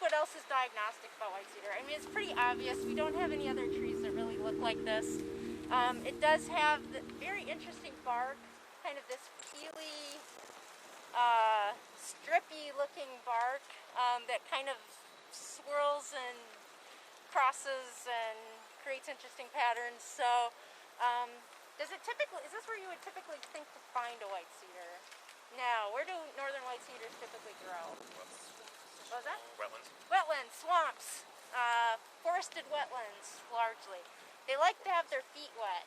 what else is diagnostic about white cedar. I mean, it's pretty obvious. We don't have any other trees that really look like this. It does have the very interesting bark, kind of this peely, strippy looking bark that kind of swirls and crosses and creates interesting patterns. So is this where you would typically think to find a white cedar? No. Where do northern white cedars typically grow? What was that? Wetlands. Wetlands, swamps, forested wetlands largely. They like to have their feet wet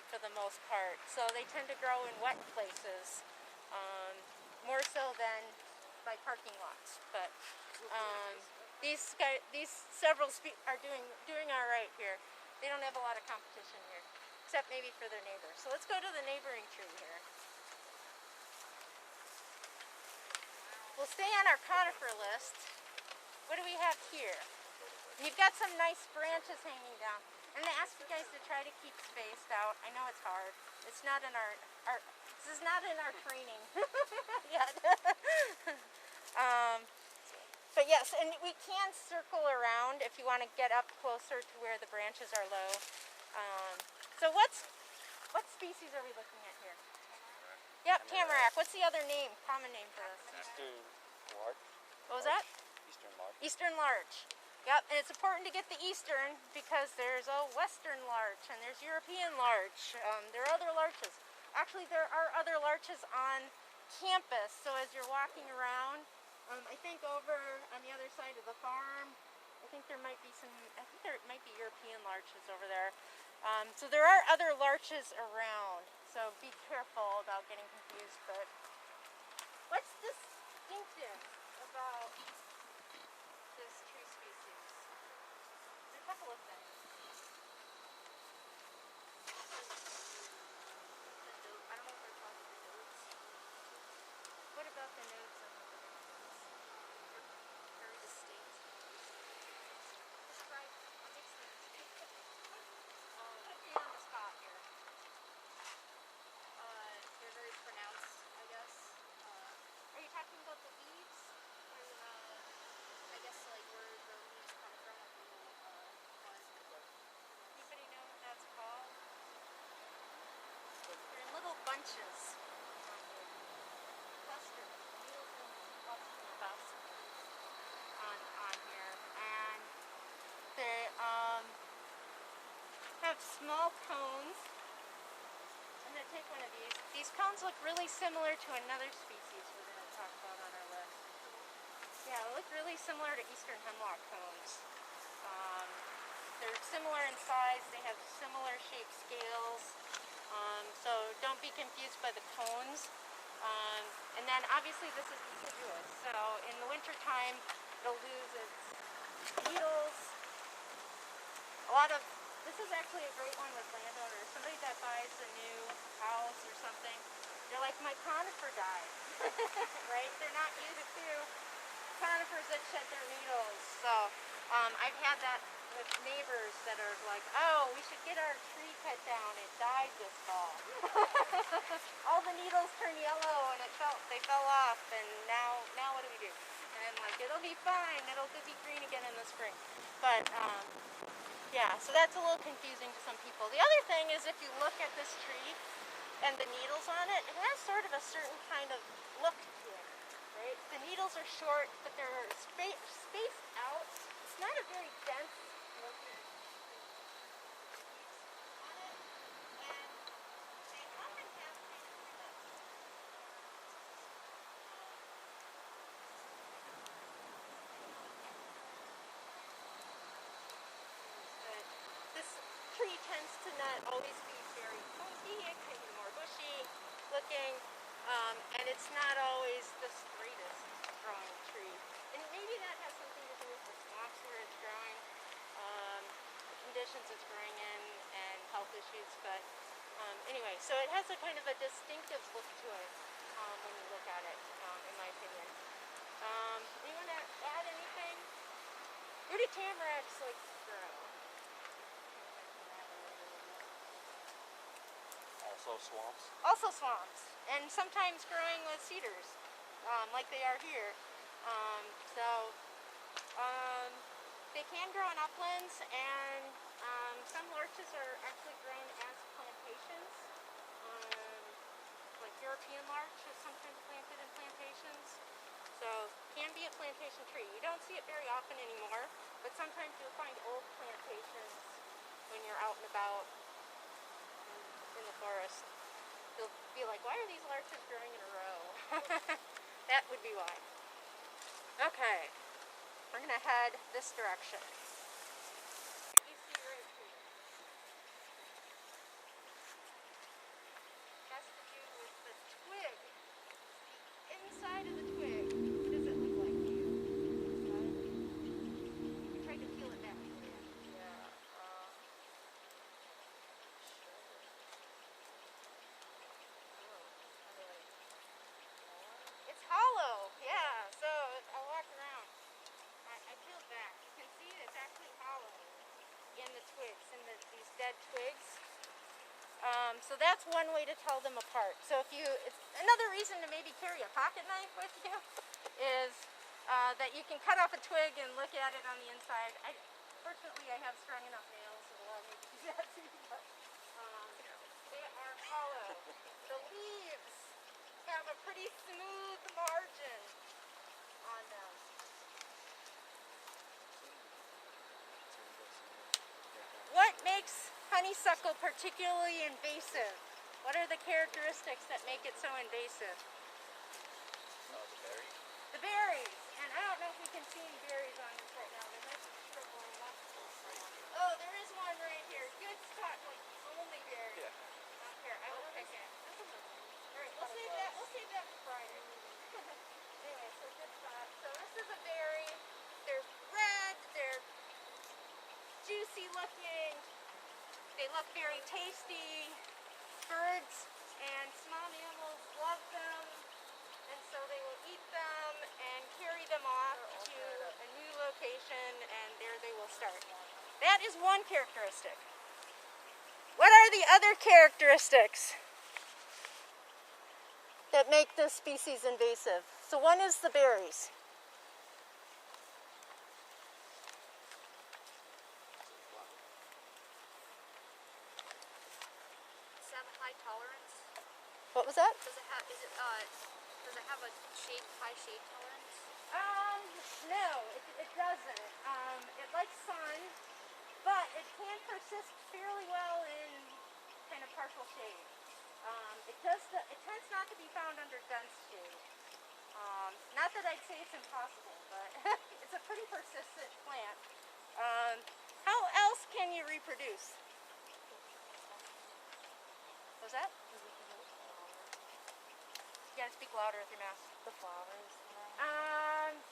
for the most part, so they tend to grow in wet places more so than by parking lots. But these several are doing all right here. They don't have a lot of competition here, except maybe for their neighbors. So let's go to the neighboring tree here. We'll stay on our conifer list. What do we have here? And you've got some nice branches hanging down. I'm going to ask you guys to try to keep spaced out. I know it's hard. It's not in our this is not in our training yet. But yes, and we can circle around if you want to get up closer to where the branches are low. So what species are we looking at here? Yep, tamarack. What's the other name, common name for this? Eastern larch. What was that? Eastern larch. Eastern larch. Yep, and it's important to get the eastern because there's a western larch and there's European larch. There are other larches. Actually, there are other larches on campus. So as you're walking around, I think over on the other side of the farm, I think there might be European larches over there. So there are other larches around. So be careful about getting confused. But what's distinctive about this tree species? There's a couple of things. I don't know if they're called the nodes. What about the nodes on the branches? They're very distinct. Describe what makes them distinct. Put you on the spot here. They're very pronounced, I guess. Are you talking about the leaves? Or, I guess like where the leaves come from, like little Anybody know what that's called? They're in little bunches. Clusters. Needles and clusters on here. And they have small cones. I'm going to take one of these. These cones look really similar to another species we're going to talk about on our list. Yeah, they look really similar to eastern hemlock cones. They're similar in size. They have similar shaped scales. So don't be confused by the cones. And then obviously this is deciduous. So in the winter time, it'll lose its needles. This is actually a great one with landowners. Somebody that buys a new house or something, they're like, my conifer died, right? They're not used to conifers that shed their needles. So I've had that with neighbors that are like, oh, we should get our tree cut down. It died this fall. All the needles turn yellow and they fell off, and now what do we do? And I'm like, it'll be fine. It'll be green again in the spring. But yeah, so that's a little confusing to some people. The other thing is if you look at this tree and the needles on it, it has sort of a certain kind of look to it, right? The needles are short, but they're spaced out. It's not a very dense looking on it, and they often have kind of this tree tends to not always be very pointy. It can be more bushy looking, and it's not always the straightest growing tree. And maybe that has something to do with the swamps where it's growing, the conditions it's growing in, and health issues. But anyway, so it has a kind of a distinctive look to it when you look at it, in my opinion. Anyone add anything? Where do tamaracks like to grow? Also swamps. Also swamps, and sometimes growing with cedars, like they are here. So They can grow in uplands, and some larches are actually grown as plantations. Like European larch is sometimes planted in plantations. So can be a plantation tree. You don't see it very often anymore, but sometimes you'll find old plantations when you're out and about in the forest. You'll be like, why are these larches growing in a row? That would be why. Okay, we're gonna head this direction. You see right here. Has to do with the twig. The inside of the twig. What does it look like to you? You can try to peel it back for you. It's hollow, yeah. So I'll walk around. I peeled back. You can see it's actually hollow in the twigs, in these dead twigs. So that's one way to tell them apart. So if it's another reason to maybe carry a pocket knife with you is that you can cut off a twig and look at it on the inside. Fortunately, I have strong enough nails that allow me to do that too. But they are hollow. The leaves have a pretty smooth margin on them. What makes honeysuckle particularly invasive? What are the characteristics that make it so invasive? The berries. The berries. And I don't know if we can see any berries on this right now. There might be triple up. Oh, there is one right here. Good spot, like only berries. Yeah. Not here. I will pick it. Alright, we'll save that for Friday. Anyway, so good spot. So this is a berry. They're red, they're juicy looking. They look very tasty. Birds and small mammals love them, and so they will eat them and carry them off to a new location, and there they will start. That is one characteristic. What are the other characteristics that make this species invasive? So one is the berries. Does it have a high tolerance? What was that? Does it have a high shade tolerance? No, it doesn't. It likes sun, but it can persist fairly well in kind of partial shade. It tends not to be found under dense shade. Not that I'd say it's impossible, but it's a pretty persistent plant. How else can you reproduce? What was that? You gotta speak louder with your mouth. The flowers.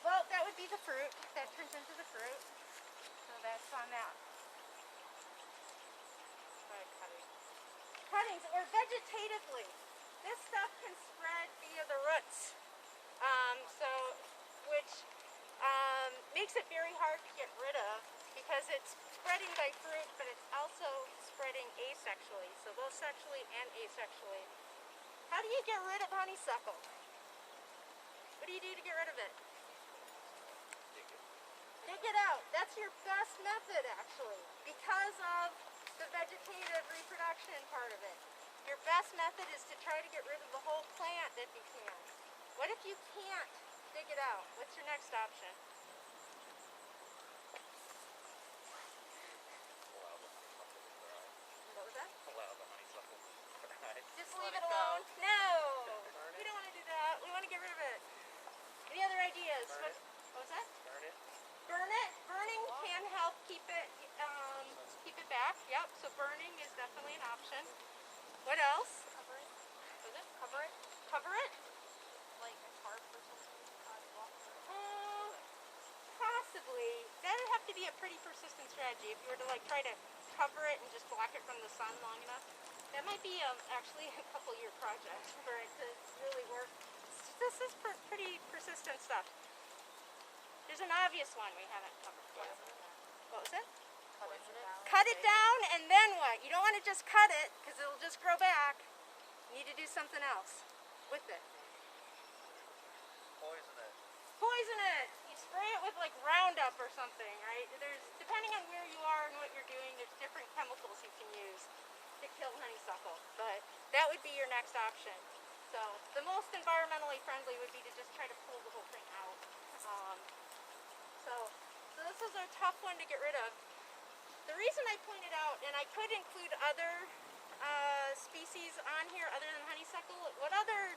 Well, that would be the fruit. That turns into the fruit. So that's on that. Cuttings, or vegetatively. This stuff can spread via the roots. Which makes it very hard to get rid of because it's spreading by fruit, but it's also spreading asexually. So both sexually and asexually. How do you get rid of honeysuckle? What do you do to get rid of it? Dig it out. That's your best method, actually, because of the vegetative reproduction part of it. Your best method is to try to get rid of the whole plant if you can. What if you can't dig it out? What's your next option? What was that? Allow the honeysuckle to dry. Just leave it alone? No! We don't want to do that. We want to get rid of it. Any other ideas? Burn it. What was that? Burn it. Burn it. Burning can help keep it back. Yep. So burning is definitely an option. What else? Cover it? Was it? Cover it? Cover it? Like a tarp or something? Possibly. That'd have to be a pretty persistent strategy if you were to try to cover it and just block it from the sun long enough. That might be actually a couple-year project for it to really work. This is pretty persistent stuff. There's an obvious one we haven't covered. What was it? Cut it down, and then what? You don't want to just cut it because it'll just grow back. You need to do something else with it. Poison it. Poison it. You spray it with like Roundup or something, right? There's, depending on where you are and what you're doing, there's different chemicals you can use to kill honeysuckle. But that would be your next option. So the most environmentally friendly would be to just try to pull the whole thing out. So this is a tough one to get rid of. The reason I pointed out, and I could include other species on here other than honeysuckle, what other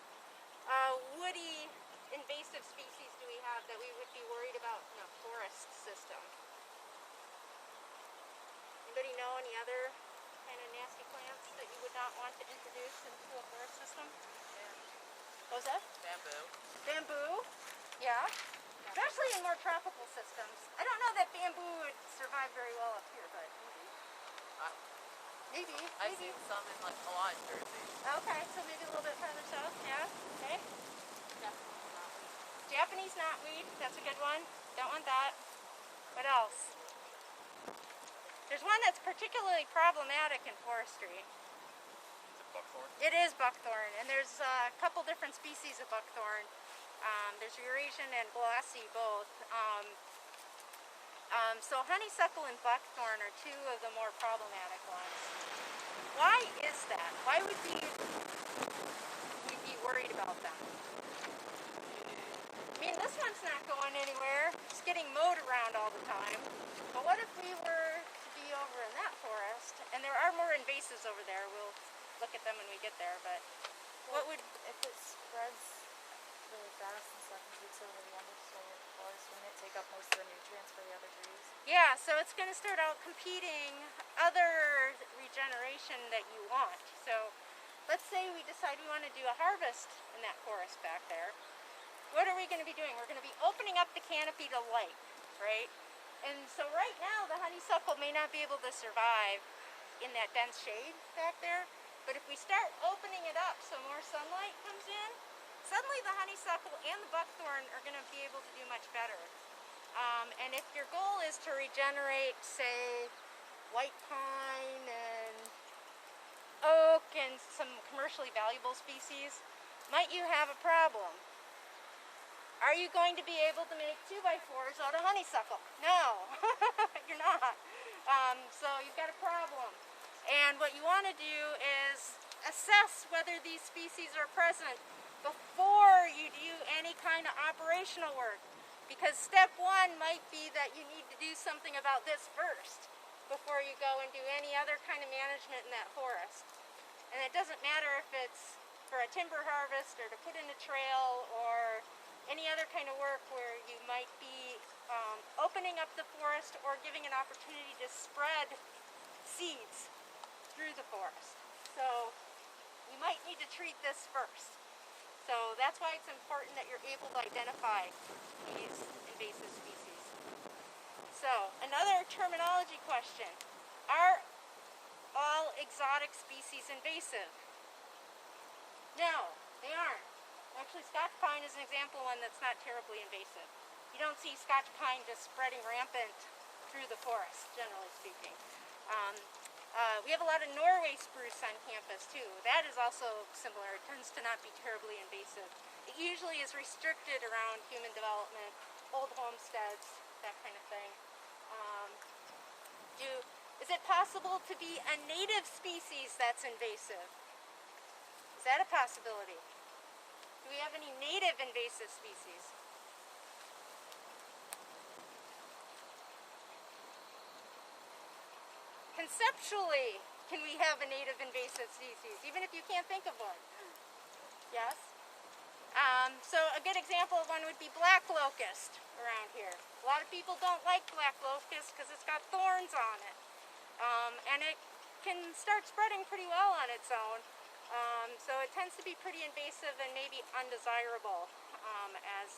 woody invasive species do we have that we would be worried about in a forest system? Anybody know any other kind of nasty plants that you would not want to introduce into a forest system? What was that? Bamboo. Bamboo? Yeah. Especially in more tropical systems. I don't know that bamboo would survive very well up here, but maybe. I've seen some in like a lot in Jersey. Okay, so maybe a little bit further south. Yeah. Okay. Definitely not. Japanese knotweed. That's a good one. Don't want that. What else? There's one that's particularly problematic in forestry. Is it buckthorn? It is buckthorn, and there's a couple different species of buckthorn. There's Eurasian and glossy both. So honeysuckle and buckthorn are two of the more problematic ones. Why is that? Why would we be worried about them? I mean, this one's not going anywhere. It's getting mowed around all the time. But what if we were to be over in that forest? And there are more invasives over there. We'll look at them when we get there. But what would... If it spreads really fast and stuff and takes over the understory of the forest, wouldn't it take up most of the nutrients for the other trees? Yeah, so it's going to start out competing other regeneration that you want. So let's say we decide we want to do a harvest in that forest back there. What are we going to be doing? We're going to be opening up the canopy to light, right? And so right now the honeysuckle may not be able to survive in that dense shade back there. But if we start opening it up so more sunlight comes in, suddenly the honeysuckle and the buckthorn are going to be able to do much better. And if your goal is to regenerate, say, white pine and oak and some commercially valuable species, might you have a problem? Are you going to be able to make 2x4s out of honeysuckle? No, you're not. So you've got a problem. And what you want to do is assess whether these species are present before you do any kind of operational work. Because step one might be that you need to do something about this first before you go and do any other kind of management in that forest. And it doesn't matter if it's for a timber harvest or to put in a trail or any other kind of work where you might be opening up the forest or giving an opportunity to spread seeds through the forest. So you might need to treat this first. So that's why it's important that you're able to identify these invasive species. So another terminology question. Are all exotic species invasive? No, they aren't. Actually, Scotch pine is an example one that's not terribly invasive. You don't see Scotch pine just spreading rampant through the forest, generally speaking. We have a lot of Norway spruce on campus too. That is also similar. It tends to not be terribly invasive. It usually is restricted around human development, old homesteads, that kind of thing. Is it possible to be a native species that's invasive? Is that a possibility? Do we have any native invasive species? Conceptually, can we have a native invasive species, even if you can't think of one? Yes? So a good example of one would be black locust around here. A lot of people don't like black locust because it's got thorns on it. And it can start spreading pretty well on its own. So it tends to be pretty invasive and maybe undesirable as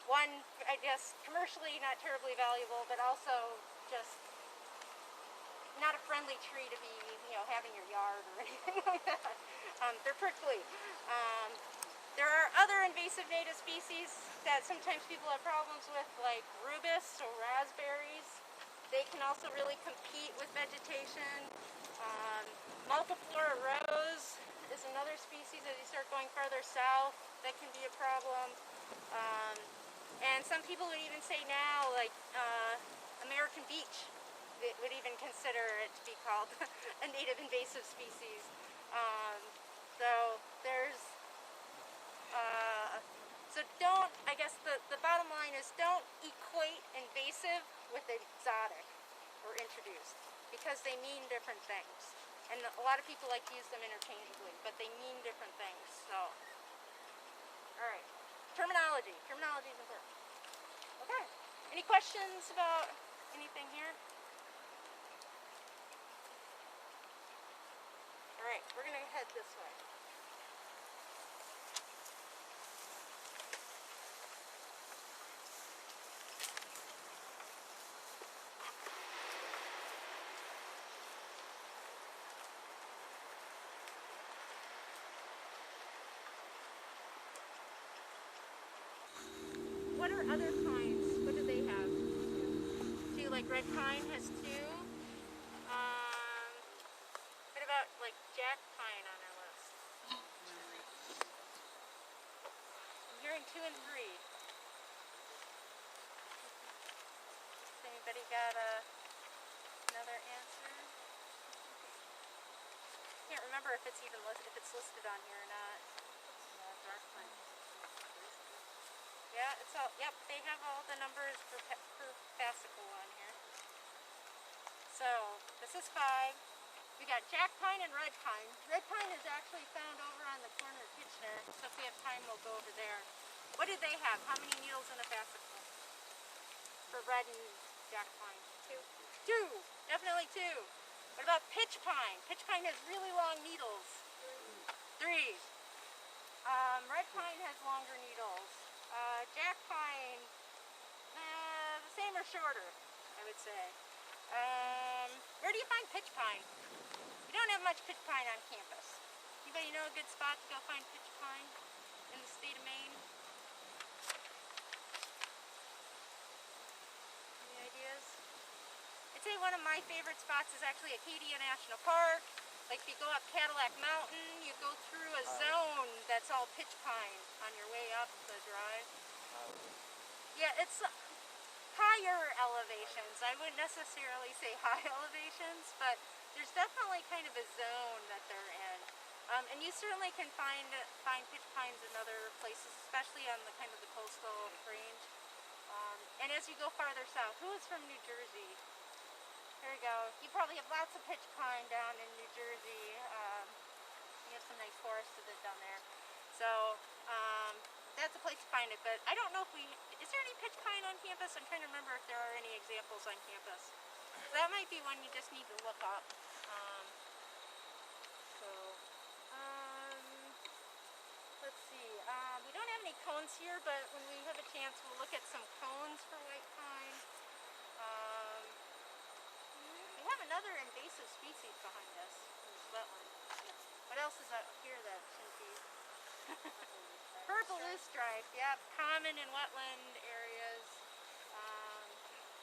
one, I guess, commercially not terribly valuable, but also just not a friendly tree to be, having your yard or anything like that. They're prickly. There are other invasive native species that sometimes people have problems with, like rubus or raspberries. They can also really compete with vegetation. Multiflora rose is another species as you start going farther south that can be a problem. And some people would even say now, like American beech, they would even consider it to be called a native invasive species. So there's, so don't, I guess the bottom line is don't equate invasive with exotic or introduced, because they mean different things. And a lot of people like to use them interchangeably, but they mean different things. So, all right, terminology. Terminology is important. Okay. Any questions about anything here? All right, we're gonna head this way. What are other kinds? What do they have? See, like red pine has two. What about like jack pine on our list? I'm hearing 2 and 3. Has anybody got another answer? Can't remember if it's even if it's listed on here or not. Dark pine. Yeah, it's all. Yep, they have all the numbers per fascicle on here. So this is 5. We got jack pine and red pine. Red pine is actually found over on the corner of Kitchener. So if we have time, we'll go over there. What do they have? How many needles in a fascicle for red and jack pine? 2. 2. Definitely 2. What about pitch pine? Pitch pine has really long needles. 3. Red pine has longer needles. Jack pine, the same or shorter, I would say. Where do you find pitch pine? We don't have much pitch pine on campus. Anybody know a good spot to go find pitch pine in the state of Maine? Any ideas? I'd say one of my favorite spots is actually Acadia National Park. Like if you go up Cadillac Mountain, you go through a zone that's all pitch pine on your way up the drive. Yeah, it's higher elevations. I wouldn't necessarily say high elevations, but there's definitely kind of a zone that they're in. And you certainly can find pitch pines in other places, especially on the kind of the coastal range. And as you go farther south, who is from New Jersey? There you go. You probably have lots of pitch pine down in New Jersey. You have some nice forests down there. So that's a place to find it. But I don't know if is there any pitch pine on campus? I'm trying to remember if there are any examples on campus. That might be one you just need to look up. Let's see. We don't have any cones here, but when we have a chance, we'll look at some cones for white pine. We have another invasive species behind us in this wetland. What else is out here that shouldn't be? Purple loosestrife, yep, common in wetland areas.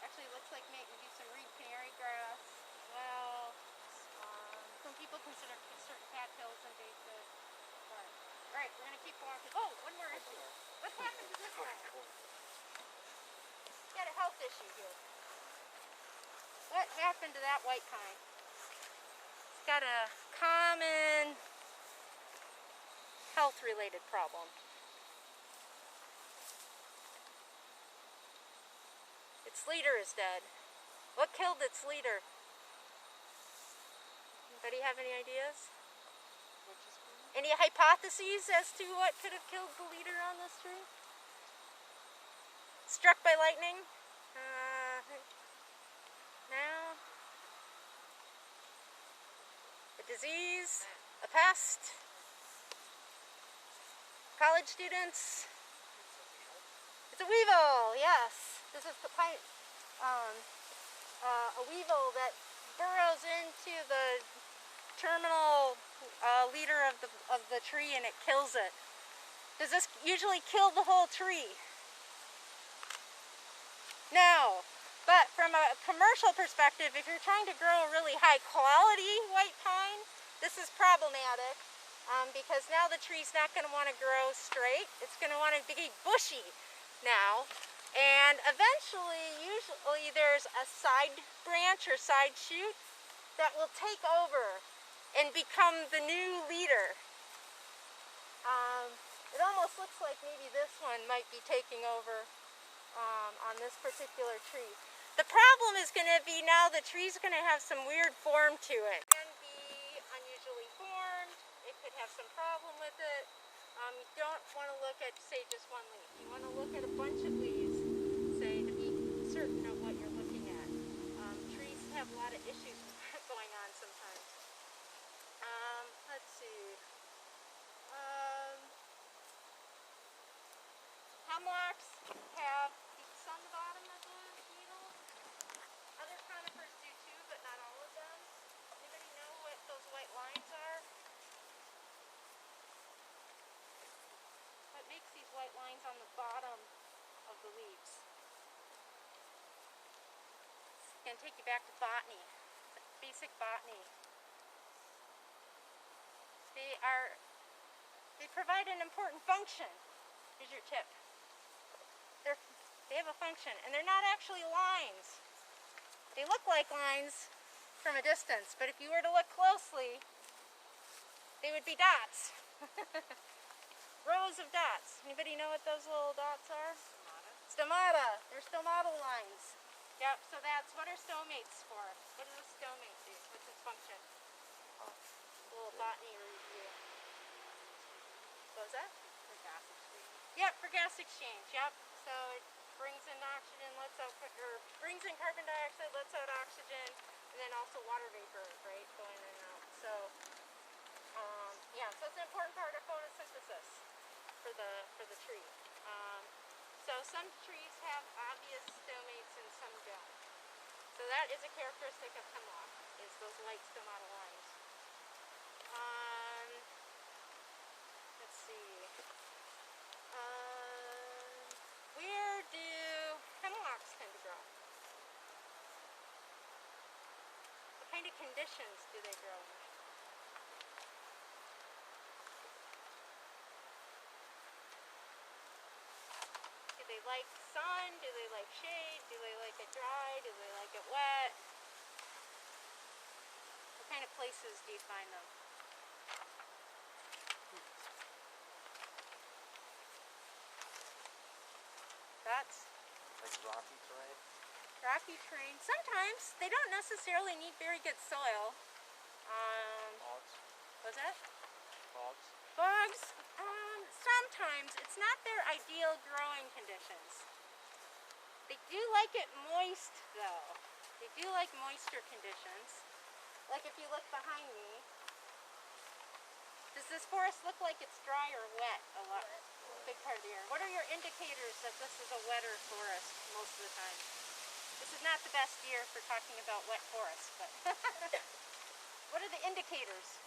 Actually, looks like maybe do some reed canary grass as well. Some people consider certain cattails invasive. All right, we're gonna keep walking. Oh, one more issue. What happened to this one? Got a health issue here. What happened to that white pine? It's got a common health-related problem. Its leader is dead. What killed its leader? Anybody have any ideas? Any hypotheses as to what could have killed the leader on this tree? Struck by lightning? No? A disease? A pest? College students? It's a weevil, yes. This is the pine, a weevil that burrows into the terminal leader of the tree and it kills it. Does this usually kill the whole tree? No. But from a commercial perspective, if you're trying to grow a really high quality white pine, this is problematic because now the tree's not going to want to grow straight. It's going to want to be bushy now. And eventually, usually there's a side branch or side shoot that will take over and become the new leader. It almost looks like maybe this one might be taking over on this particular tree. The problem is going to be now the tree's going to have some weird form to it. It can be unusually formed. It could have some problem with it. You don't want to look at, say, just one leaf. You want to look at a bunch of leaves, say, to be certain of what you're looking at. Trees have a lot of issues going on sometimes. Let's see. Hemlocks have beaks on the bottom of the needles. Other conifers do too, but not all of them. Anybody know what those white lines are? What makes these white lines on the bottom of the leaves? It's going to take you back to botany, basic botany. They provide an important function. Here's your tip. They have a function, and they're not actually lines. They look like lines from a distance, but if you were to look closely, they would be dots. Rows of dots. Anybody know what those little dots are? Stomata. They're stomatal lines. Yep, so what are stomates for? What does a stomate do? What's its function? A little botany review. What was that? For gas exchange. Yep, for gas exchange. Yep. So it brings in oxygen, brings in carbon dioxide, lets out oxygen, and then also water vapor, right, going in and out. So, yeah, so it's an important part of photosynthesis for the tree. So some trees have obvious stomates and some don't. So that is a characteristic of hemlock, is those light stomatal lines. Let's see. Where do hemlocks tend to grow? What kind of conditions do they grow in? Do they like sun? Do they like shade? Do they like it dry? Do they like it wet? What kind of places do you find them? That's Like rocky terrain? rocky terrain. Sometimes they don't necessarily need very good soil. Bogs? What's that? Bogs? Bogs. Sometimes it's not their ideal growing conditions. They do like it moist though. They do like moisture conditions. Like if you look behind me, does this forest look like it's dry or wet a lot? Big part of the year. What are your indicators that this is a wetter forest most of the time? This is not the best year for talking about wet forests, but what are the indicators?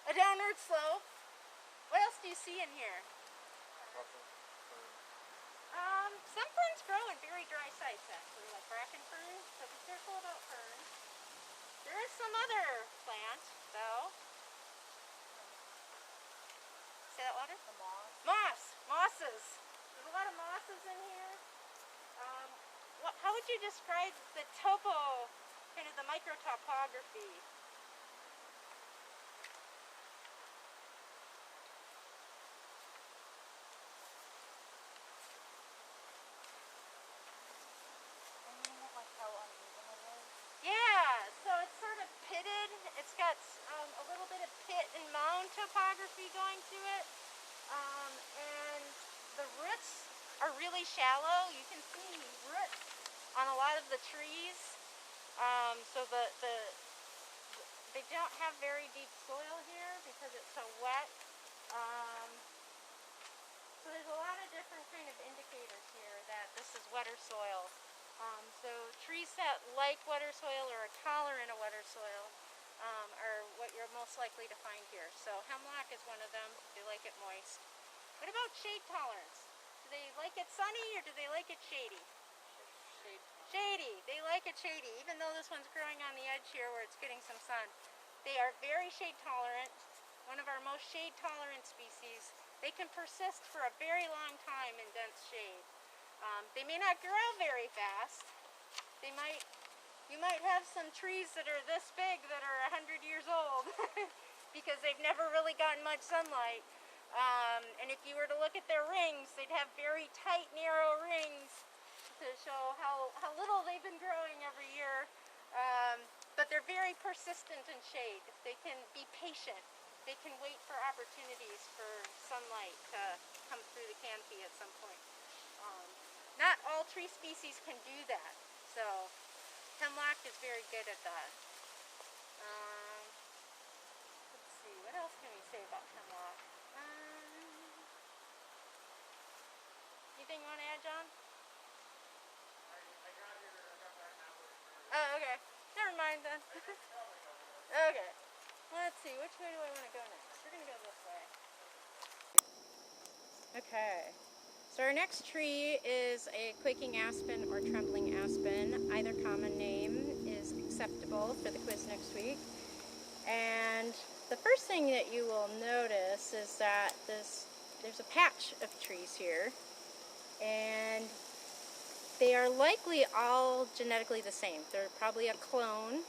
A downward slope. What else do you see in here? Some ferns grow in very dry sites actually, like bracken fern, so be careful about ferns. There is some other plant though. See that water? The moss. Moss! Mosses! There's a lot of mosses in here. How would you describe the topo, kind of the microtopography? Like how uneven it is. Yeah, so it's sort of pitted. It's got a little bit of pit and mound topography going to it. And the roots are really shallow. You can see roots on a lot of the trees. So they don't have very deep soil here because it's so wet. So there's a lot of different kind of indicators here that this is wetter soil. So trees that like wetter soil or are tolerant of wetter soil are what you're most likely to find here. So hemlock is one of them. They like it moist. What about shade tolerance? Do they like it sunny or do they like it shady? shade. Shady. They like it shady, even though this one's growing on the edge here where it's getting some sun. They are very shade tolerant. One of our most shade tolerant species. They can persist for a very long time in dense shade. They may not grow very fast. You might have some trees that are this big that are 100 years old because they've never really gotten much sunlight. And if you were to look at their rings, they'd have very tight, narrow rings to show how little they've been growing every year. But they're very persistent in shade. They can be patient. They can wait for opportunities for sunlight to come through the canopy at some point. Not all tree species can do that, so hemlock is very good at that. Let's see, what else can we say about hemlock? Anything you want to add, John? Oh, okay. Never mind then. Okay. Let's see, which way do I want to go next? We're going to go this way. Okay. So our next tree is a quaking aspen or trembling aspen. Either common name is acceptable for the quiz next week. And the first thing that you will notice is that there's a patch of trees here. And they are likely all genetically the same. They're probably a clone.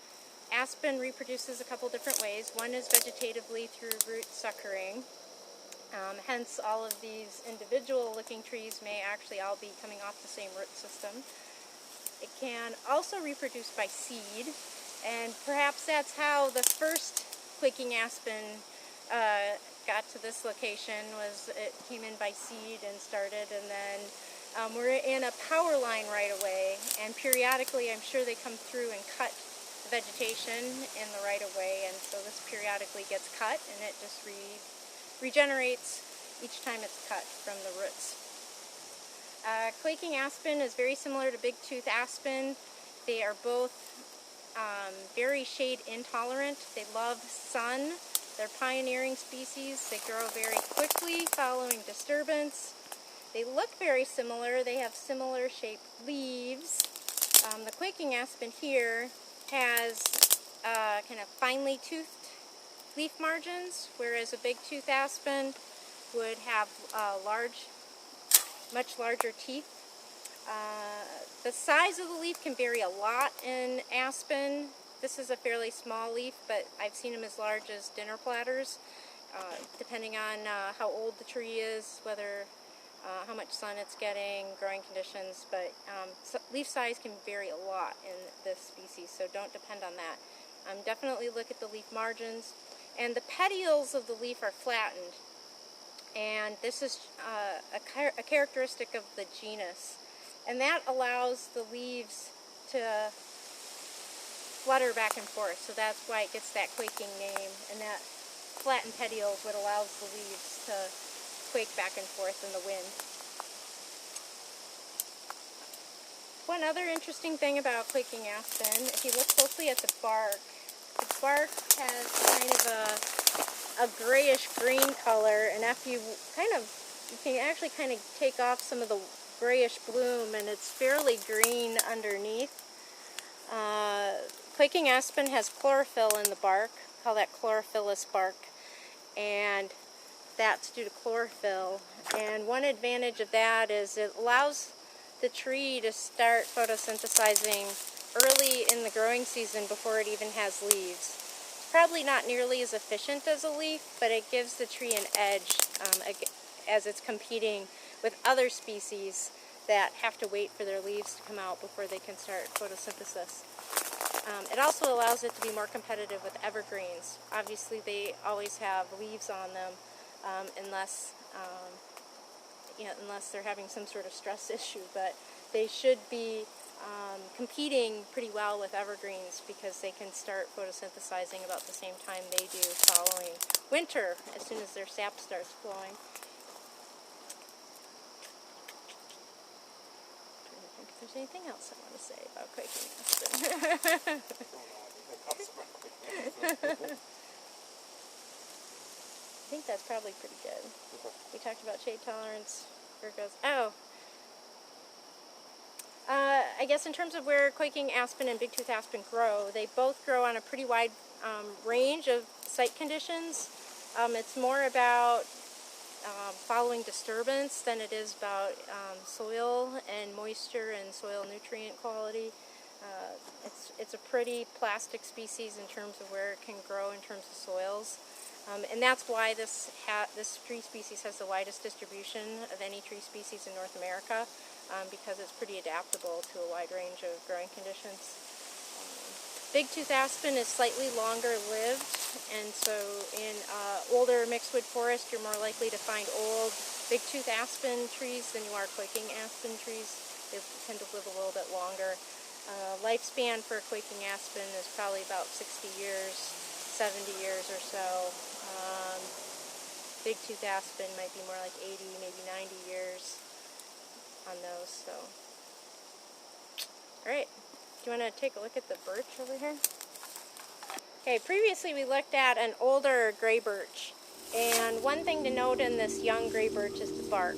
Aspen reproduces a couple different ways. One is vegetatively through root suckering. Hence, all of these individual looking trees may actually all be coming off the same root system. It can also reproduce by seed, and perhaps that's how the first quaking aspen got to this location, was it came in by seed and started, and then we're in a power line right away, and periodically I'm sure they come through and cut the vegetation in the right of way, and so this periodically gets cut and it just regenerates each time it's cut from the roots. Quaking aspen is very similar to big-tooth aspen. They are both very shade intolerant. They love sun. They're pioneering species. They grow very quickly following disturbance. They look very similar. They have similar shaped leaves. The quaking aspen here has kind of finely toothed leaf margins, whereas a big-tooth aspen would have much larger teeth. The size of the leaf can vary a lot in aspen. This is a fairly small leaf, but I've seen them as large as dinner platters, depending on how old the tree is, how much sun it's getting, growing conditions, but leaf size can vary a lot in this species, so don't depend on that. Definitely look at the leaf margins. And the petioles of the leaf are flattened, and this is a characteristic of the genus, and that allows the leaves to flutter back and forth, so that's why it gets that quaking name, and that flattened petioles what allows the leaves to quake back and forth in the wind. One other interesting thing about quaking aspen, if you look closely at the bark has kind of a grayish-green color, and after you can actually kind of take off some of the grayish bloom, and it's fairly green underneath. Quaking aspen has chlorophyll in the bark, call that chlorophyllous bark, and that's due to chlorophyll. And one advantage of that is it allows the tree to start photosynthesizing early in the growing season before it even has leaves. It's probably not nearly as efficient as a leaf, but it gives the tree an edge as it's competing with other species that have to wait for their leaves to come out before they can start photosynthesis. It also allows it to be more competitive with evergreens. Obviously they always have leaves on them unless they're having some sort of stress issue, but they should be competing pretty well with evergreens because they can start photosynthesizing about the same time they do following winter, as soon as their sap starts flowing. I think if there's anything else I want to say about quaking aspen. I think that's probably pretty good. We talked about shade tolerance, Virgos. Oh! I guess in terms of where quaking aspen and bigtooth aspen grow, they both grow on a pretty wide range of site conditions. It's more about following disturbance than it is about soil and moisture and soil nutrient quality. It's a pretty plastic species in terms of where it can grow in terms of soils. And that's why this tree species has the widest distribution of any tree species in North America, because it's pretty adaptable to a wide range of growing conditions. Bigtooth aspen is slightly longer lived, and so in older mixedwood forest you're more likely to find old bigtooth aspen trees than you are quaking aspen trees. They tend to live a little bit longer. Lifespan for quaking aspen is probably about 60 years, 70 years or so. Bigtooth aspen might be more like 80, maybe 90 years on those. So, all right. Do you want to take a look at the birch over here? Okay, previously we looked at an older gray birch, and one thing to note in this young gray birch is the bark.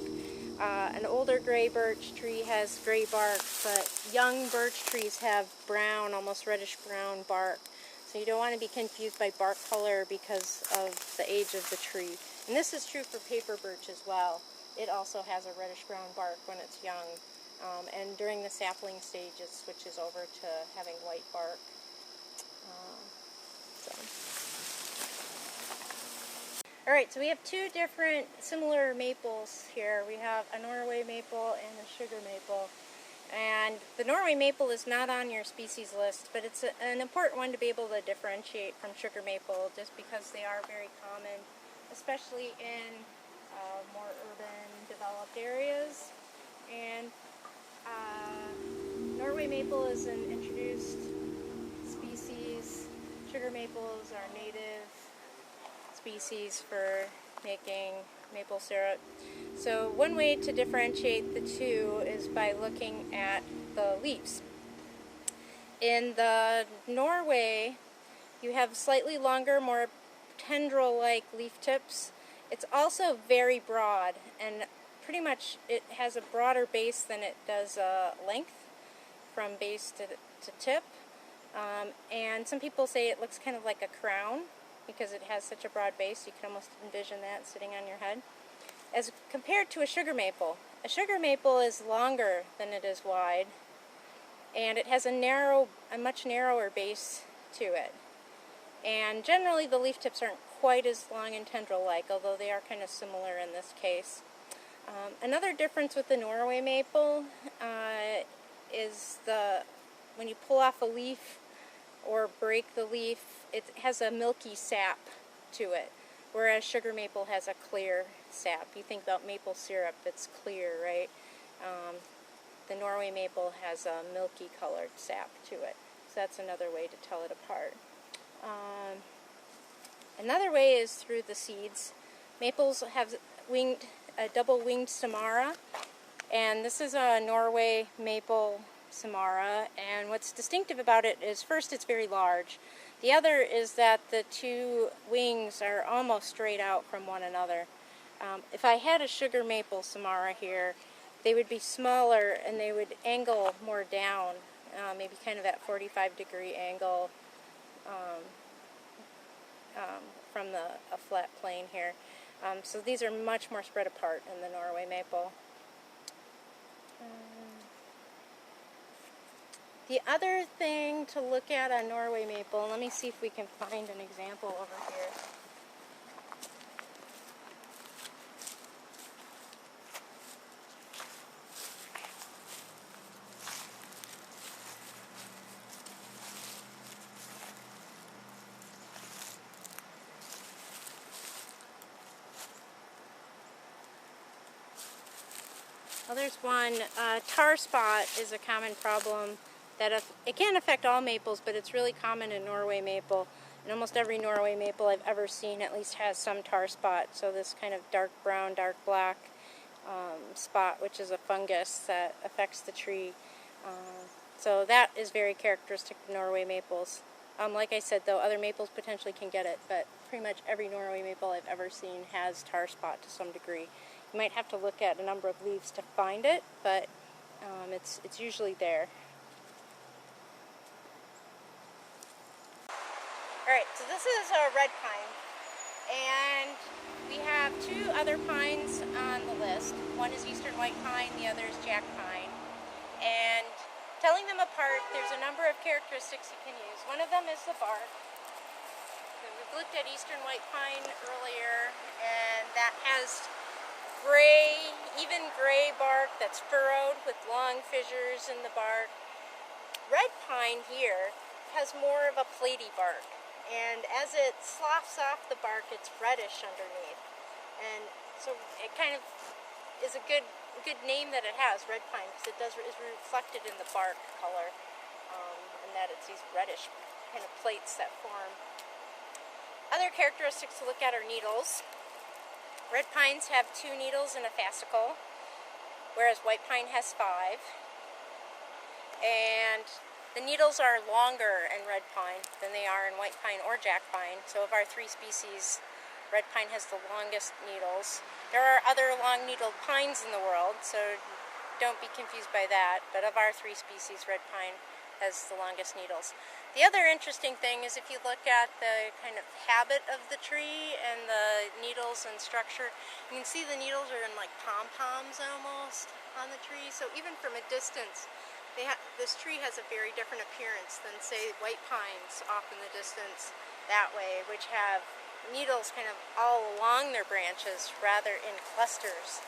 An older gray birch tree has gray bark, but young birch trees have brown, almost reddish brown bark. So you don't want to be confused by bark color because of the age of the tree. And this is true for paper birch as well. It also has a reddish brown bark when it's young. And during the sapling stage it switches over to having white bark. Alright, so we have two different similar maples here. We have a Norway maple and a sugar maple. And the Norway maple is not on your species list, but it's an important one to be able to differentiate from sugar maple just because they are very common, especially in more urban developed areas. And Norway maple is an introduced species. Sugar maples are native species for making maple syrup. So one way to differentiate the two is by looking at the leaves. In the Norway, you have slightly longer, more tendril-like leaf tips. It's also very broad, and pretty much it has a broader base than it does length from base to tip. And some people say it looks kind of like a crown because it has such a broad base. You can almost envision that sitting on your head. As compared to a sugar maple is longer than it is wide, and it has a much narrower base to it. And generally the leaf tips aren't quite as long and tendril-like, although they are kind of similar in this case. Another difference with the Norway maple is when you pull off a leaf or break the leaf, it has a milky sap to it, whereas sugar maple has a clear sap. You think about maple syrup, it's clear, right? The Norway maple has a milky colored sap to it, so that's another way to tell it apart. Another way is through the seeds. Maples have a double-winged samara, and this is a Norway maple samara, and what's distinctive about it is, first, it's very large. The other is that the two wings are almost straight out from one another. If I had a sugar maple samara here, they would be smaller and they would angle more down, maybe kind of at 45-degree angle from a flat plane here. So these are much more spread apart in the Norway maple. The other thing to look at on Norway maple, let me see if we can find an example over here. Well, there's one. Tar spot is a common problem that it can affect all maples, but it's really common in Norway maple. And almost every Norway maple I've ever seen at least has some tar spot. So this kind of dark brown, dark black spot, which is a fungus that affects the tree. So that is very characteristic of Norway maples. Like I said, though, other maples potentially can get it, but pretty much every Norway maple I've ever seen has tar spot to some degree. You might have to look at a number of leaves to find it, but it's usually there. Alright, so this is a red pine. And we have two other pines on the list. One is eastern white pine, the other is jack pine. And telling them apart, there's a number of characteristics you can use. One of them is the bark. So we've looked at eastern white pine earlier, and that has gray, even gray bark that's furrowed with long fissures in the bark. Red pine here has more of a platy bark, and as it sloughs off the bark, it's reddish underneath. And so it kind of is a good name that it has, red pine, because is reflected in the bark color, and that it's these reddish kind of plates that form. Other characteristics to look at are needles. Red pines have 2 needles and a fascicle, whereas white pine has 5. And the needles are longer in red pine than they are in white pine or jack pine. So of our 3 species, red pine has the longest needles. There are other long-needled pines in the world, so don't be confused by that. But of our 3 species, red pine has the longest needles. The other interesting thing is if you look at the kind of habit of the tree and the needles and structure, you can see the needles are in like pom-poms almost on the tree. So even from a distance, this tree has a very different appearance than, say, white pines off in the distance that way, which have needles kind of all along their branches rather in clusters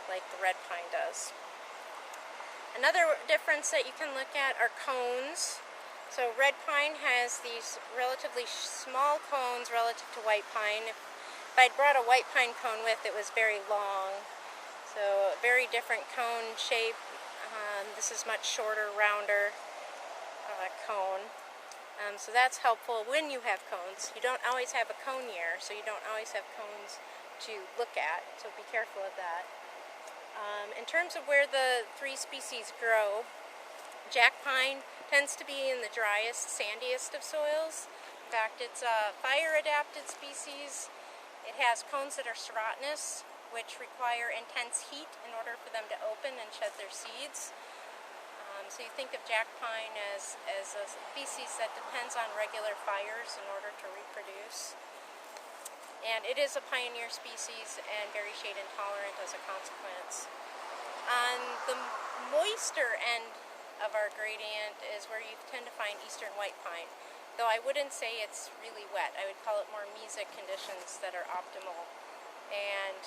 like the red pine does. Another difference that you can look at are cones. So red pine has these relatively small cones relative to white pine. If I'd brought a white pine cone with, it was very long. So a very different cone shape. This is much shorter, rounder cone. So that's helpful when you have cones. You don't always have a cone year, so you don't always have cones to look at. So be careful of that. In terms of where the 3 species grow, jack pine tends to be in the driest, sandiest of soils. In fact, it's a fire-adapted species. It has cones that are serotinous, which require intense heat in order for them to open and shed their seeds. So you think of jack pine as a species that depends on regular fires in order to reproduce. And it is a pioneer species and very shade intolerant as a consequence. On the moister end of our gradient is where you tend to find eastern white pine, though I wouldn't say it's really wet. I would call it more mesic conditions that are optimal. And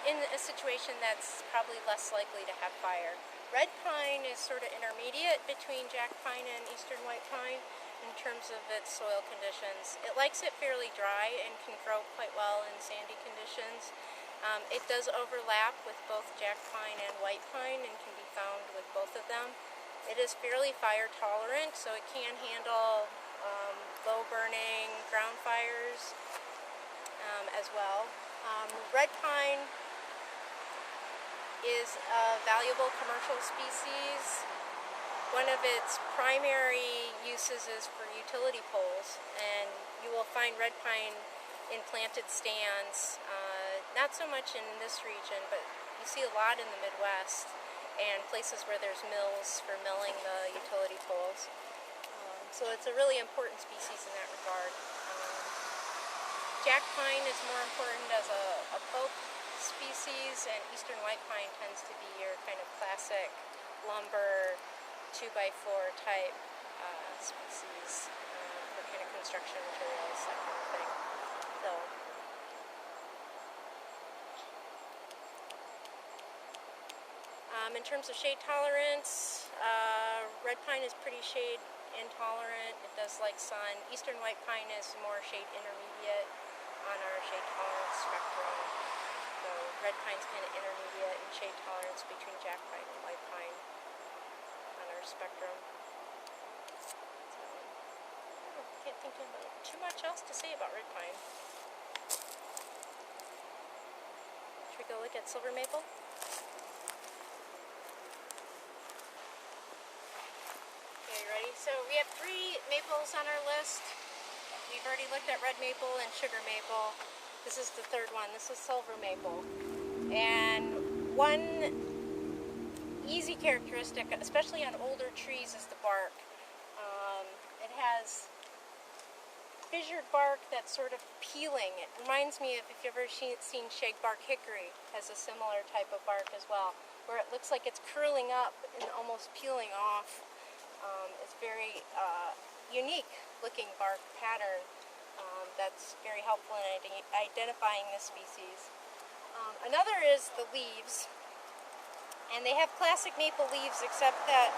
in a situation that's probably less likely to have fire. Red pine is sort of intermediate between jack pine and eastern white pine in terms of its soil conditions. It likes it fairly dry and can grow quite well in sandy conditions. It does overlap with both jack pine and white pine and can be found with both of them. It is fairly fire tolerant, so it can handle low burning ground fires as well. Red pine is a valuable commercial species. One of its primary uses is for utility poles, and you will find red pine in planted stands, not so much in this region, but you see a lot in the Midwest and places where there's mills for milling the utility poles. So it's a really important species in that regard. Jack pine is more important as a pulp species, and eastern white pine tends to be your kind of classic lumber 2x4 type species for kind of construction materials, that kind of thing. So, in terms of shade tolerance, red pine is pretty shade intolerant. It does like sun. Eastern white pine is more shade intermediate on our shade tolerance spectrum. So red pine's kind of intermediate in shade tolerance between jack pine and white pine on our spectrum. So, I can't think of too much else to say about red pine. Should we go look at silver maple? Okay, ready? So we have 3 maples on our list. We've already looked at red maple and sugar maple. This is the 3rd one. This is silver maple. And one easy characteristic, especially on older trees, is the bark. fissured bark that's sort of peeling. It reminds me of, if you've ever seen shagbark hickory, has a similar type of bark as well, where it looks like it's curling up and almost peeling off. It's very unique looking bark pattern that's very helpful in identifying this species. Another is the leaves, and they have classic maple leaves except that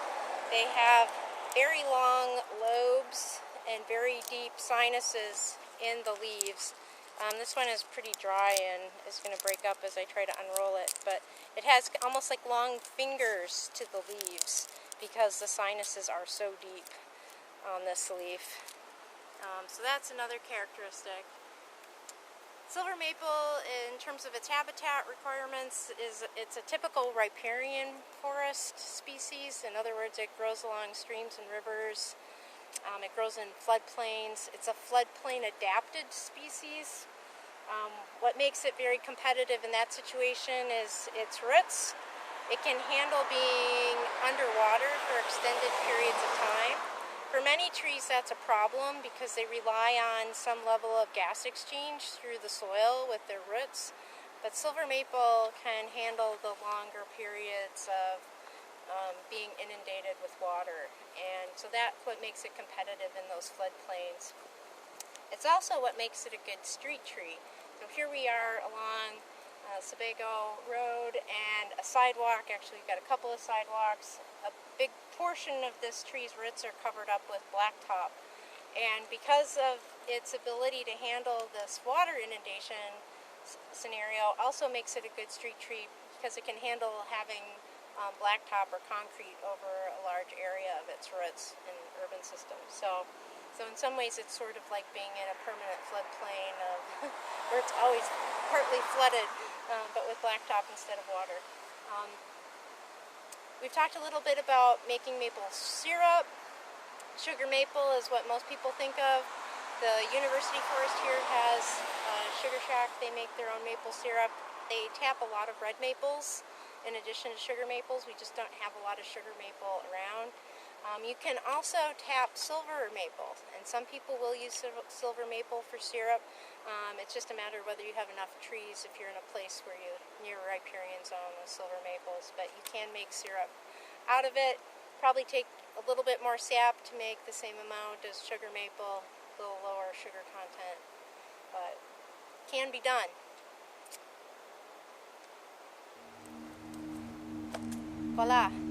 they have very long lobes and very deep sinuses in the leaves. This one is pretty dry and is going to break up as I try to unroll it, but it has almost like long fingers to the leaves because the sinuses are so deep on this leaf. So that's another characteristic. Silver maple, in terms of its habitat requirements, it's a typical riparian forest species. In other words, it grows along streams and rivers. It grows in floodplains. It's a floodplain adapted species. What makes it very competitive in that situation is its roots. It can handle being underwater for extended periods of time. For many trees, that's a problem because they rely on some level of gas exchange through the soil with their roots. But silver maple can handle the longer periods of being inundated with water. And so that's what makes it competitive in those floodplains. It's also what makes it a good street tree. So here we are along Sebago Road and a sidewalk. Actually, we've got a couple of sidewalks. A big portion of this tree's roots are covered up with blacktop. And because of its ability to handle this water inundation scenario, also makes it a good street tree because it can handle having blacktop or concrete over a large area of its roots in urban systems. So in some ways it's sort of like being in a permanent floodplain of where it's always partly flooded, but with blacktop instead of water. We've talked a little bit about making maple syrup. Sugar maple is what most people think of. The University Forest here has Sugar Shack. They make their own maple syrup. They tap a lot of red maples in addition to sugar maples. We just don't have a lot of sugar maple around. You can also tap silver maple, and some people will use silver maple for syrup. It's just a matter of whether you have enough trees if you're in a place where you're near a riparian zone with silver maples, but you can make syrup out of it. Probably take a little bit more sap to make the same amount as sugar maple, a little lower sugar content, but can be done. Voila!